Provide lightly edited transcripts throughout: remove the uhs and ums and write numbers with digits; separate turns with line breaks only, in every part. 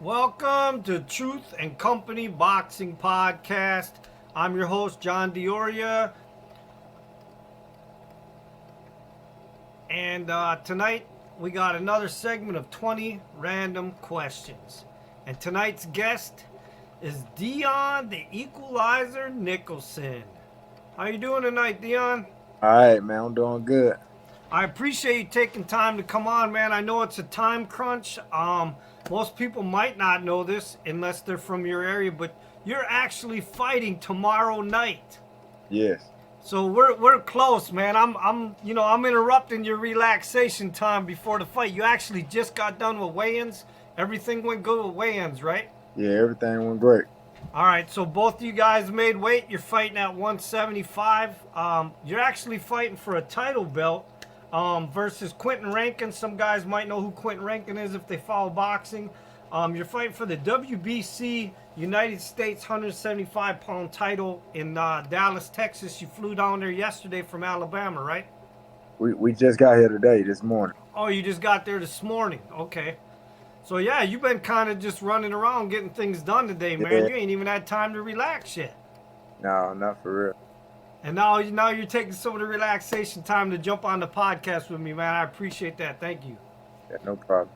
Welcome to Truth and Company Boxing Podcast. I'm your host, John Dioria. And tonight we got another segment of 20 random questions. And tonight's guest is Deon, the Equalizer Nicholson. How you doing tonight, Deon?
All right, man. I'm doing good.
I appreciate you taking time to come on, man. I know it's a time crunch. Most people might not know this unless they're from your area, but you're actually fighting tomorrow night.
Yes.
So we're close, man. I'm interrupting your relaxation time before the fight. You actually just got done with weigh-ins. Everything went good with weigh-ins, right?
Yeah, everything went great.
All right, so both of you guys made weight. You're fighting at 175. You're actually fighting for a title belt versus Quentin Rankin. Some guys might know who Quentin Rankin is if they follow boxing. You're fighting for the WBC United States 175-pound title in Dallas, Texas. You flew down there yesterday from Alabama, right?
We just got here today, this morning.
Oh, you just got there this morning. Okay. So, yeah, you've been kind of just running around getting things done today, man.
Yeah.
You ain't even had time to relax yet.
No, not for real.
And now you're taking some of the relaxation time to jump on the podcast with me, man. I appreciate that. Thank you.
Yeah, no problem.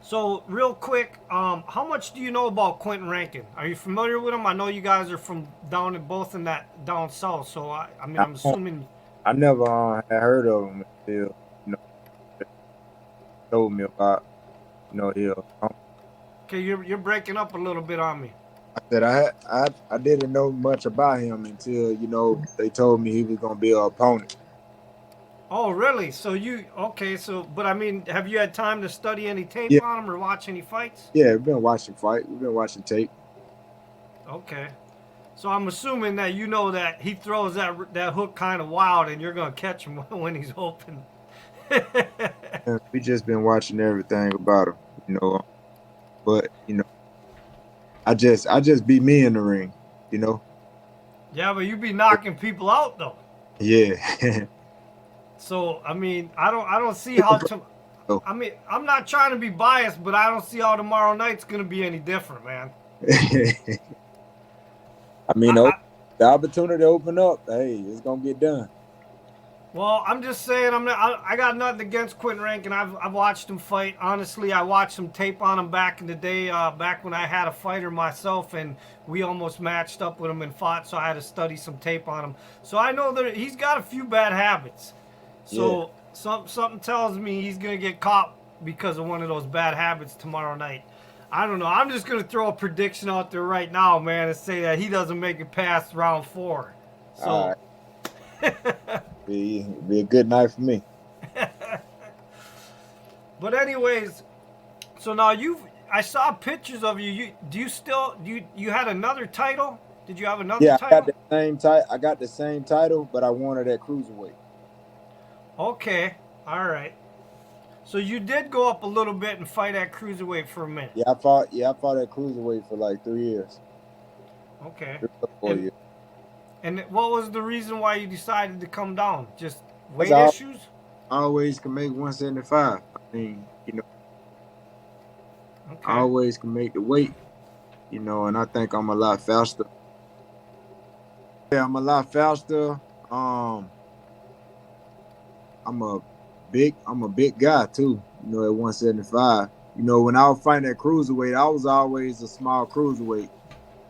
So, real quick, how much do you know about Quentin Rankin? Are you familiar with him? I know you guys are from both in that down south, so I'm assuming.
I never had heard of him until told me about him.
Okay, you're breaking up a little bit on me.
I said I didn't know much about him until they told me he was gonna be an opponent.
Oh, really? So but have you had time to study any tape
Yeah.
on him or watch any fights?
Yeah, we've been watching fight. We've been watching tape.
Okay. So I'm assuming that you know that he throws that hook kind of wild, and you're gonna catch him when he's open.
And we just been watching everything about him, But I just be me in the ring.
Yeah, but you be knocking people out though.
Yeah.
So I don't see how. I'm not trying to be biased, but I don't see how tomorrow night's gonna be any different, man.
The opportunity to open up, hey, it's gonna get done.
Well, I'm just saying, I got nothing against Quentin Rankin. I've watched him fight. Honestly, I watched some tape on him back in the day, back when I had a fighter myself, and we almost matched up with him and fought. So I had to study some tape on him. So I know that he's got a few bad habits. So something tells me he's gonna get caught because of one of those bad habits tomorrow night. I don't know. I'm just gonna throw a prediction out there right now, man, and say that he doesn't make it past round 4. So.
All right. Be a good night for me.
But anyways, so now I saw pictures of you. You had another title? Did you have another title?
I got the same title. I got the same title, but I wanted that cruiserweight.
Okay, all right. So you did go up a little bit and fight at cruiserweight for a minute.
I fought at cruiserweight for like 3 years.
Okay.
4 years.
And what was the reason why you decided to come down? Just weight issues?
I always can make 175. Okay. I always can make the weight, and I think I'm a lot faster. Yeah, I'm a lot faster. I'm a big guy too, at 175. When I was fighting at cruiserweight, I was always a small cruiserweight,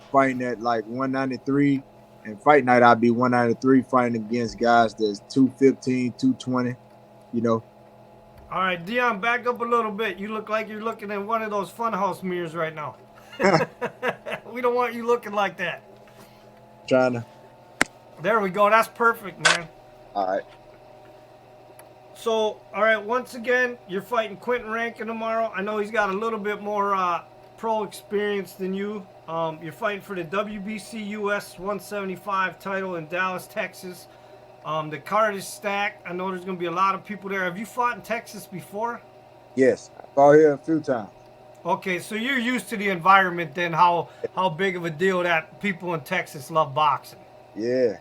fighting at like 193. And fight night, I'd be 193 fighting against guys that's 215, 220,
All right, Deon, back up a little bit. You look like you're looking at one of those funhouse mirrors right now. We don't want you looking like that.
Trying to.
There we go. That's perfect, man.
All right.
So, all right, once again, you're fighting Quentin Rankin tomorrow. I know he's got a little bit more pro experience than you. You're fighting for the WBC US 175 title in Dallas, Texas. The card is stacked. I know there's going to be a lot of people there. Have you fought in Texas before?
Yes, I fought here a few times.
Okay, so you're used to the environment then, how big of a deal that people in Texas love boxing.
Yeah.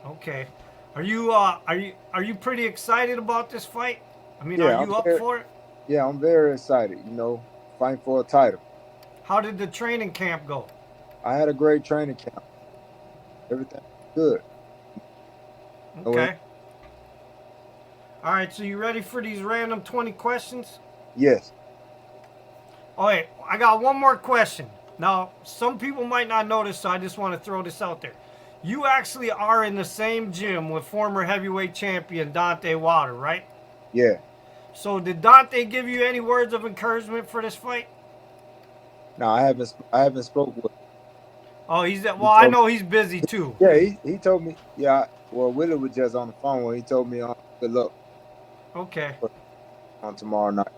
Okay. Are you pretty excited about this fight? Are you up for it?
Yeah, I'm very excited, fighting for a title.
How did the training camp go?
I had a great training camp. Everything was good.
Okay. All right, so you ready for these random 20 questions?
Yes.
Oh, wait, I got one more question. Now, some people might not notice, so I just want to throw this out there. You actually are in the same gym with former heavyweight champion Dante Wilder, right?
Yeah.
So, did Dante give you any words of encouragement for this fight?
No, I haven't. I haven't spoke with.
Oh, he's that.
He
Well, I
told.
know he's busy too.
Yeah, he told me. Yeah. Well, Willie was just on the phone when he told me, good luck
Okay.
on tomorrow night.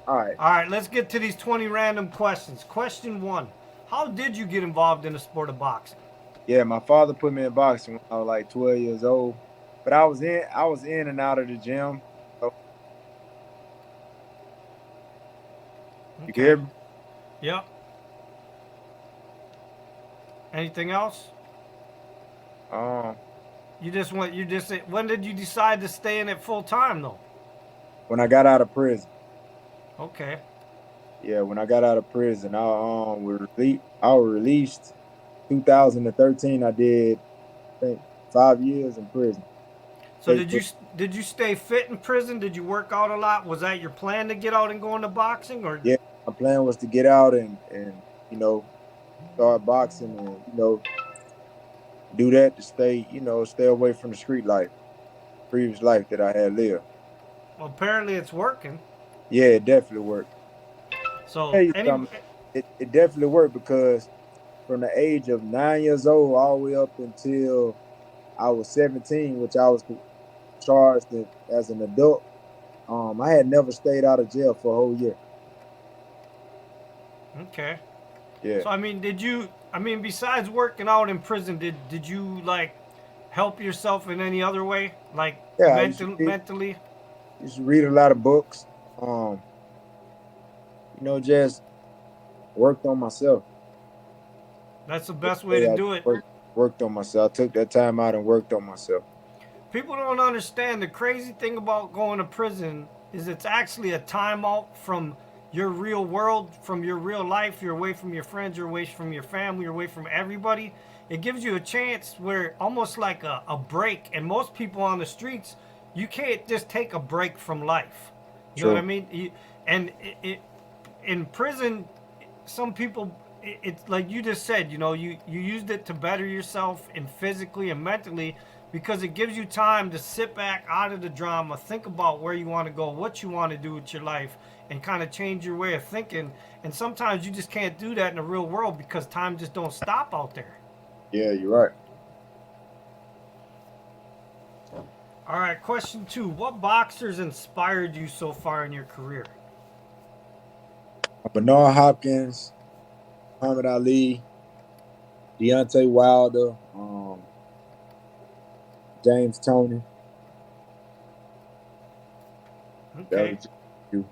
All right.
All right, let's get to these 20 random questions. Question one: how did you get involved in the sport of boxing?
Yeah, my father put me in boxing when I was like 12 years old, but I was in and out of the gym. So you can
Okay.
hear me?
Yep. Anything else?
Um,
You just went. You just. When did you decide to stay in it full time though?
when I got out of prison.
Okay.
Yeah, when I got out of prison, I was released 2013. I did, I think, 5 years in prison.
So
State prison.
did you stay fit in prison? Did you work out a lot? Was that your plan to get out and go into boxing, or?
Yeah, my plan was to get out and start boxing and do that to stay stay away from the street life, previous life that I had lived.
Well, apparently it's working.
Yeah, it definitely worked.
So
Tell you
any.
something, it definitely worked because from the age of 9 years old all the way up until I was 17, which I was charged as an adult. I had never stayed out of jail for a whole year.
Okay.
Yeah,
So I mean, did you? I mean, besides working out in prison, did you like help yourself in any other way, like
yeah.
mentally?
Used to read a lot of books. Just worked on myself.
That's the best way to
Yeah, I
do it.
worked on myself. I took that time out and worked on myself.
People don't understand the crazy thing about going to prison is it's actually a timeout from your real world, from your real life. You're away from your friends, you're away from your family, you're away from everybody. It gives you a chance where almost like a break. And most people on the streets, you can't just take a break from life. You know what I
True.
mean? And in prison, some people, it's like you just said, you used it to better yourself and physically and mentally because it gives you time to sit back out of the drama, think about where you want to go, what you want to do with your life, and kind of change your way of thinking. And sometimes you just can't do that in the real world because time just don't stop out there.
Yeah, you're right.
All right, question two: what boxers inspired you so far in your career?
Bernard Hopkins, Muhammad Ali, Deontay Wilder, James Tony. That
Okay.
was just a few.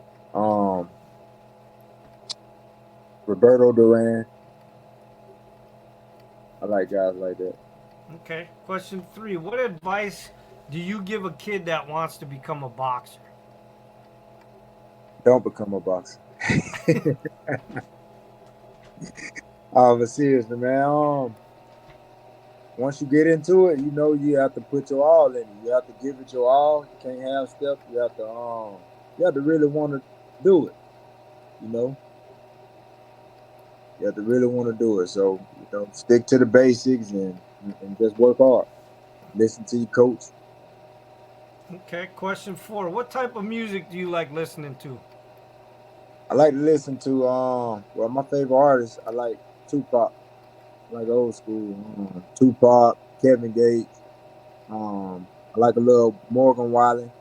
Roberto Duran. I like guys like that.
Okay. Question three: what advice do you give a kid that wants to become a boxer?
Don't become a boxer. But seriously, man. Once you get into it, you have to put your all in it. You have to give it your all. You can't have step. You have to really want to do it. You know, you have to really want to do it. So stick to the basics and just work hard. Listen to your coach.
Okay. Question four: what type of music do you like listening to?
I like to listen to my favorite artist. I like Tupac. I like old school Tupac, Kevin Gates. I like a little Morgan Wallen.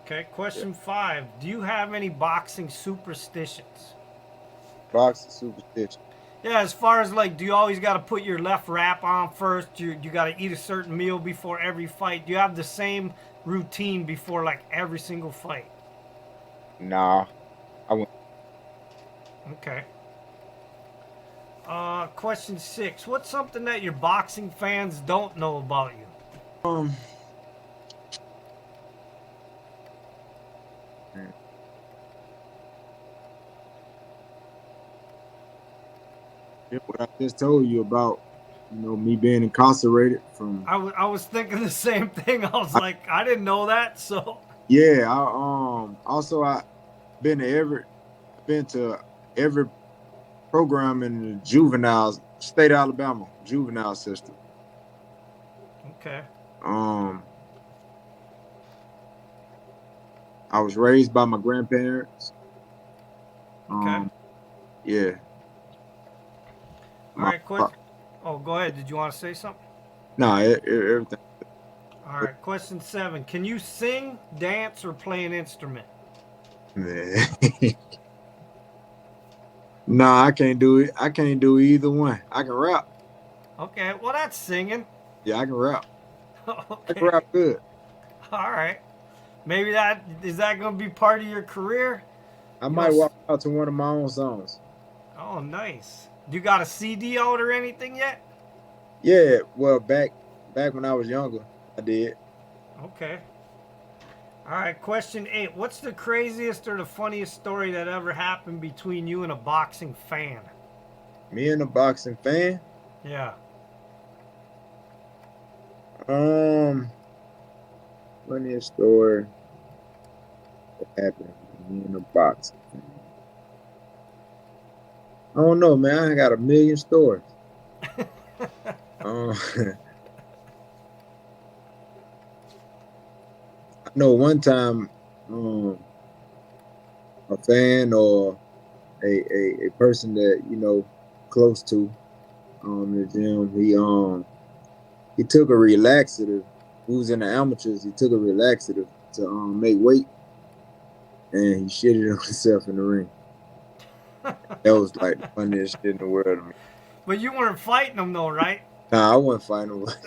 Okay.
Yeah,
Question five: do you have any boxing superstitions?
boxing superstition.
Yeah, as far as like, do you always got to put your left wrap on first? You got to eat a certain meal before every fight? Do you have the same routine before like every single fight?
Nah, I went.
Okay. Question six: what's something that your boxing fans don't know about you?
Um, Yeah, what I just told you about, me being incarcerated from.
I was thinking the same thing. I was
I,
like, I didn't know that. So,
yeah, also I been to every been to every program in the juvenile state of Alabama juvenile system.
okay,
Um, I was raised by my grandparents.
okay.
Um, yeah,
All
my
right, quick. Oh, go ahead. Did you want to say something?
nah, everything.
All right, question 7. Can you sing, dance, or play an instrument?
Man. Nah, I can't do it. I can't do either one. I can rap.
Okay, well, that's singing.
Yeah, I can rap. I can
Okay,
rap good.
all right. Maybe that is that going to be part of your career?
I
You know,
might walk out to one of my own songs.
oh, nice. You got a CD out or anything yet?
Yeah, well, back when I was younger, I did.
Okay. All right, question 8. What's the craziest or the funniest story that ever happened between you and a boxing fan?
Me and a boxing fan.
Yeah.
Um, funniest story that happened with me and a boxing fan. I don't know, man. I got a million stories. I know one time, a fan or a person that close to the gym, he took a relaxative. He was in the amateurs. He took a relaxative to make weight, and he shitted on himself in the ring. That was like the funniest shit in the world to me.
But you weren't fighting him though, right?
Nah, I wasn't fighting nobody.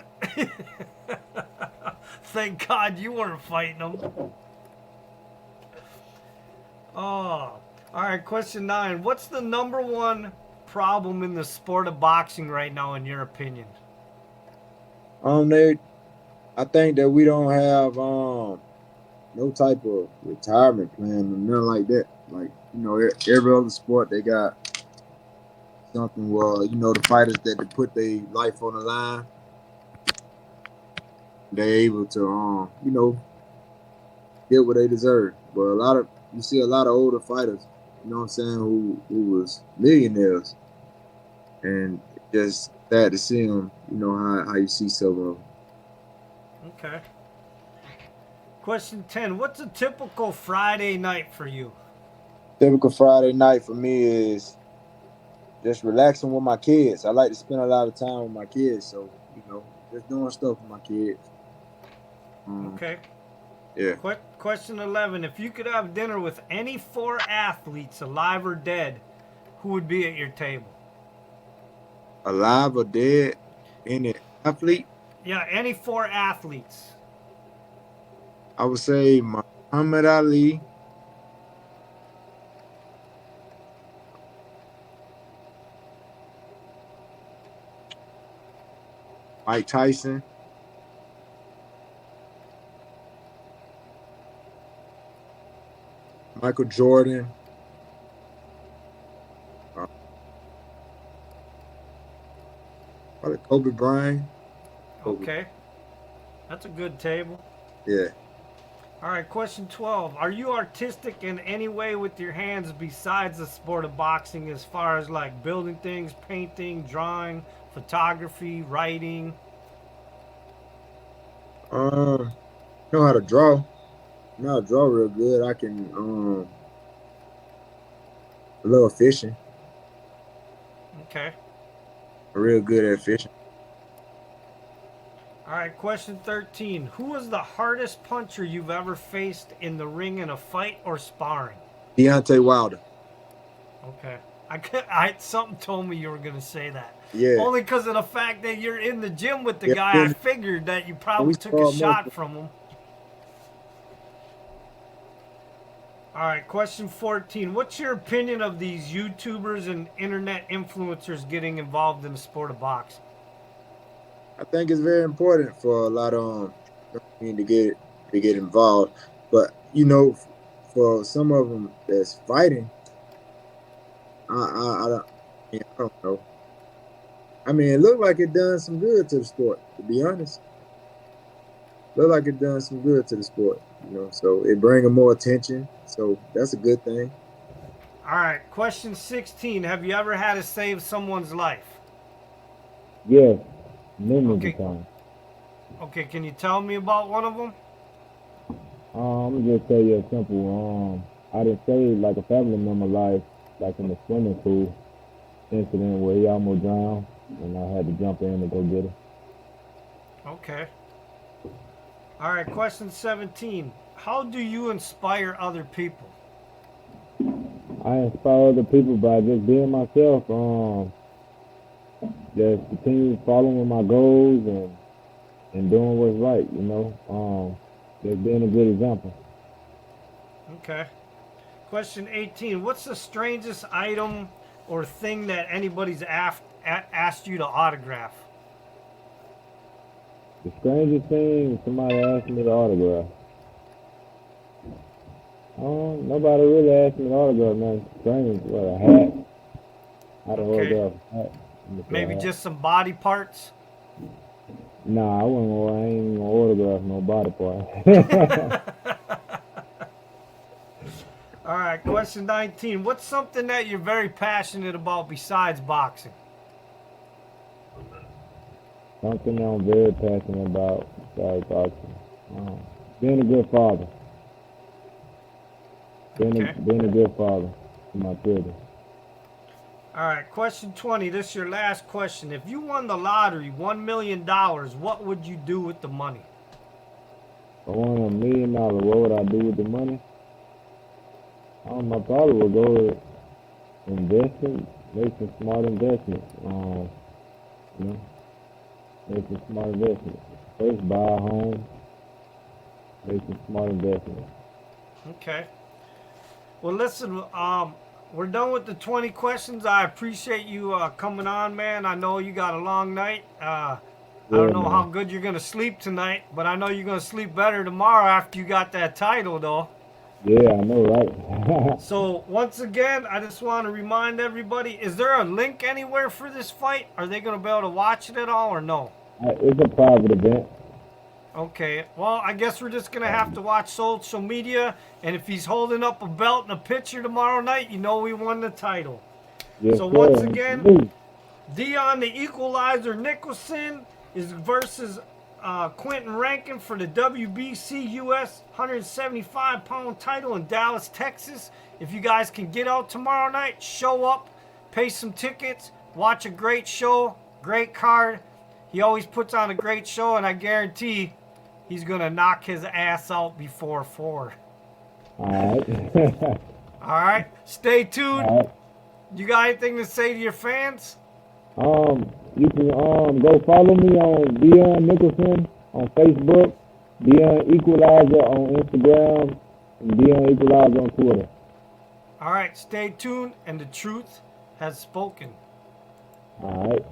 Thank God you weren't fighting him. Oh. All right, question 9. What's the number one problem in the sport of boxing right now, in your opinion?
They, I think that we don't have no type of retirement plan or nothing like that. Like every other sport they got something where the fighters that they put their life on the line, they're able to get what they deserve. But you see a lot of older fighters, you know what I'm saying, who was millionaires, and it's just sad to see them. You know how you see some of them.
Okay. Question 10. What's a typical Friday night for you?
Typical Friday night for me is just relaxing with my kids. I like to spend a lot of time with my kids, so just doing stuff with my kids. Um,
Okay.
yeah,
Question 11. If you could have dinner with any four athletes, alive or dead, who would be at your table?
alive or dead, any athlete,
Yeah, any four athletes.
I would say Muhammad Ali, Mike Tyson, Michael Jordan, uh, probably Kobe Bryant. Kobe,
Okay. That's a good table.
yeah.
All right, question 12. Are you artistic in any way with your hands besides the sport of boxing, as far as like building things, painting, drawing, photography, writing?
Know how to draw. Know how to draw real good. I can a little fishing.
Okay.
I'm real good at fishing.
All right, question 13. Who was the hardest puncher you've ever faced in the ring in a fight or sparring?
Deontay Wilder.
Okay. I something told me you were gonna say that.
Yeah.
Only because of the fact that you're in the gym with the
Yeah.
guy, I figured that you
We
probably took a
sparred
shot
multiple.
from him. All right, question 14. What's your opinion of these YouTubers and internet influencers getting involved in the sport of boxing?
I think it's very important for a lot of to get involved. But for some of them that's fighting, I don't know. I mean, it looked like it done some good to the sport, to be honest. Looked like it done some good to the sport, so it bringing more attention. So that's a good thing.
All right, question 16. Have you ever had to save someone's life?
Yes, numerous of
Okay,
times.
okay, can you tell me about one of them?
I'm gonna just tell you a simple. I done saved like a family member life, like in the swimming pool incident where he almost drowned, and I had to jump in to go get him.
Okay. All right, question 17. How do you inspire other people?
I inspire other people by just being myself. Just continue following my goals and doing what's right. Just being a good example.
Okay. Question 18. What's the strangest item or thing that anybody's asked you to autograph?
The strangest thing somebody asked me to autograph. Nobody really asked me to autograph nothing strange. What, a hat? I'd
Okay.
autograph a hat.
Maybe just some body parts?
Nah, I ain't gonna autograph no body part.
All right, question 19. What's something that you're very passionate about besides boxing?
Something that I'm very passionate about besides boxing. Being a good father.
Okay.
Being a good father to my children.
All right, question 20. This is your last question. If you won the lottery, $1 million, what would you do with the money?
If I won $1 million, what would I do with the money? I probably would go to investing, make some smart investments. Make some smart investments. First, buy a home, make some smart investments.
Okay. Well, listen, we're done with the 20 questions. I appreciate you coming on, man. I know you got a long night. I don't
Yeah,
know how
man.
good you're going to sleep tonight, but I know you're going to sleep better tomorrow after you got that title, though.
Yeah, I know, right?
So, once again, I just want to remind everybody, is there a link anywhere for this fight? Are they going to be able to watch it at all or no?
It's a private event.
Okay, well, I guess we're just going to have to watch social media, and if he's holding up a belt and a picture tomorrow night, you know we won the title.
Yes,
So,
sir.
once again, Deon the Equalizer Nicholson is versus Quentin Rankin for the WBC US 175-pound title in Dallas, Texas. If you guys can get out tomorrow night, show up, pay some tickets, watch a great show, great card. He always puts on a great show, and I guarantee he's going to knock his ass out before 4.
All right.
All right, stay tuned.
All right.
You got anything to say to your fans?
You can go follow me on Deon Nicholson on Facebook, Deon Equalizer on Instagram, and Deon Equalizer on Twitter.
All right, stay tuned, and the truth has spoken.
All right.